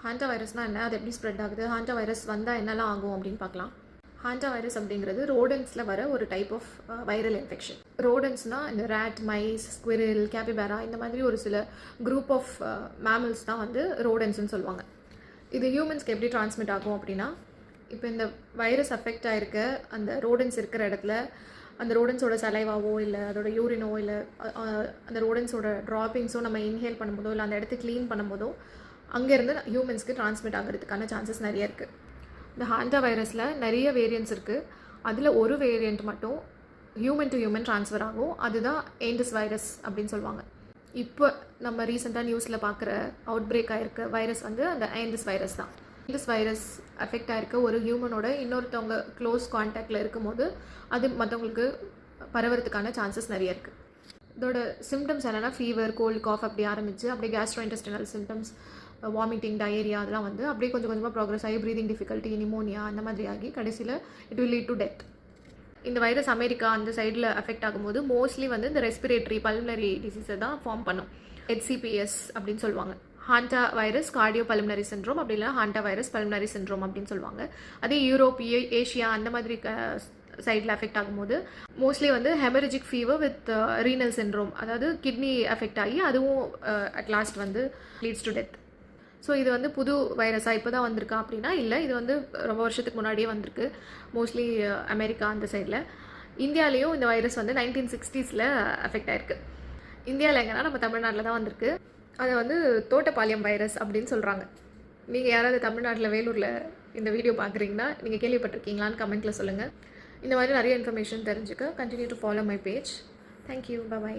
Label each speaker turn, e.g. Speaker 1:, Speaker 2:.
Speaker 1: Honda வைரஸ்னால் என்ன, அது எப்படி ஸ்ப்ரெட் ஆகுது, ஹாண்டா வைரஸ் வந்தால் என்னெல்லாம் ஆகும் அப்படின்னு பார்க்கலாம். ஹாண்டா வைரஸ் அப்படிங்கிறது ரோடன்ஸில் வர ஒரு டைப் ஆஃப் வைரல் இன்ஃபெக்ஷன். ரோடன்ஸ்னால் இந்த ரேட், மைஸ், ஸ்குவிரில், கேபிபேரா இந்த மாதிரி ஒரு சில குரூப் ஆஃப் மேமல்ஸ் தான் வந்து ரோடன்ஸ்னு சொல்லுவாங்க. இது ஹியூமன்ஸ்க்கு எப்படி டிரான்ஸ்மிட் ஆகும் அப்படின்னா, இப்போ இந்த வைரஸ் அஃபெக்ட் ஆகிருக்க அந்த ரோடன்ஸ் இருக்கிற இடத்துல அந்த ரோடன்ஸோட சலைவாவோ இல்லை அதோட யூரினோ இல்லை அந்த ரோடன்ஸோட ட்ராப்பிங்ஸோ நம்ம இன்ஹேல் பண்ணும்போதோ இல்லை அந்த இடத்த க்ளீன் பண்ணும்போதோ அங்கேருந்து ஹியூமன்ஸ்க்கு டிரான்ஸ்மிட் ஆகிறதுக்கான சான்சஸ் நிறைய இருக்குது. இந்த ஹாண்டா வைரஸில் நிறைய வேரியன்ட்ஸ் இருக்குது. அதில் ஒரு வேரியண்ட் மட்டும் ஹியூமன் டு ஹியூமன் ட்ரான்ஸ்ஃபர் ஆகும். அதுதான் ஏண்டிஸ் வைரஸ் அப்படின்னு சொல்லுவாங்க. இப்போ நம்ம ரீசெண்டாக நியூஸில் பார்க்குற அவுட் பிரேக் ஆகிருக்க வைரஸ் வந்து அந்த ஏண்டிஸ் வைரஸ் தான். ஏண்டிஸ் வைரஸ் அஃபெக்ட் ஆகிருக்க ஒரு ஹியூமனோட இன்னொருத்தவங்க க்ளோஸ் கான்டாக்டில் இருக்கும்போது அது மற்றவங்களுக்கு பரவறதுக்கான சான்சஸ் நிறைய இருக்குது. இதோட சிம்டம்ஸ் என்னென்னா ஃபீவர், கோல்டு, காஃப் அப்படி ஆரம்பிச்சு அப்படியே கேஸ்ட்ரோஇன்டெஸ்டினல் சிம்டம்ஸ், வாமிட்டிங், டயரியா அதெல்லாம் வந்து அப்படியே கொஞ்சம் கொஞ்சமாக ப்ராக்ரஸ் ஆகி ப்ரீதிங் டிஃபிகல்ட்டி, நிமோனியா அந்த மாதிரி ஆகி கடைசியில் it will lead to death. இந்த வைரஸ் அமெரிக்கா அந்த சைடில் அஃபெக்ட் ஆகும்போது மோஸ்ட்லி வந்து இந்த ரெஸ்பிரேட்டரி பல்மனரி டிசீஸை தான் ஃபார்ம் பண்ணும். HCPS அப்படின்னு சொல்லுவாங்க. Honda virus cardio pulmonary syndrome, அப்படி இல்லைனா ஹாண்டா வைரஸ் பல்மனரி சிண்ட்ரோம் அப்படின்னு சொல்லுவாங்க. அதே யூரோப், ஏஷியா அந்த மாதிரி சைடில் அஃபெக்ட் ஆகும்போது மோஸ்ட்லி வந்து haemorrhagic fever with renal syndrome, அதாவது கிட்னி அஃபெக்ட் ஆகி அதுவும் அட் லாஸ்ட் வந்து லீட்ஸ் டு டெத். ஸோ இது வந்து புது வைரஸாக இப்போ தான் வந்திருக்கா அப்படின்னா இல்லை, இது வந்து ரொம்ப வருஷத்துக்கு முன்னாடியே வந்திருக்கு. மோஸ்ட்லி அமெரிக்கா அந்த சைடில். இந்தியாலேயும் இந்த வைரஸ் வந்து 1960s அஃபெக்ட் ஆயிருக்கு. இந்தியாவில் எங்கன்னா நம்ம தமிழ்நாட்டில் தான் வந்திருக்கு. அதை வந்து தோட்டப்பாளையம் வைரஸ் அப்படின்னு சொல்கிறாங்க. நீங்கள் யாராவது தமிழ்நாட்டில் வேலூரில் இந்த வீடியோ பார்க்குறீங்கன்னா நீங்கள் கேள்விப்பட்டிருக்கீங்களான்னு கமெண்ட்டில் சொல்லுங்கள். இந்த மாதிரி நிறைய இன்ஃபர்மேஷன் தெரிஞ்சுக்க continue to follow my page. Thank you, by.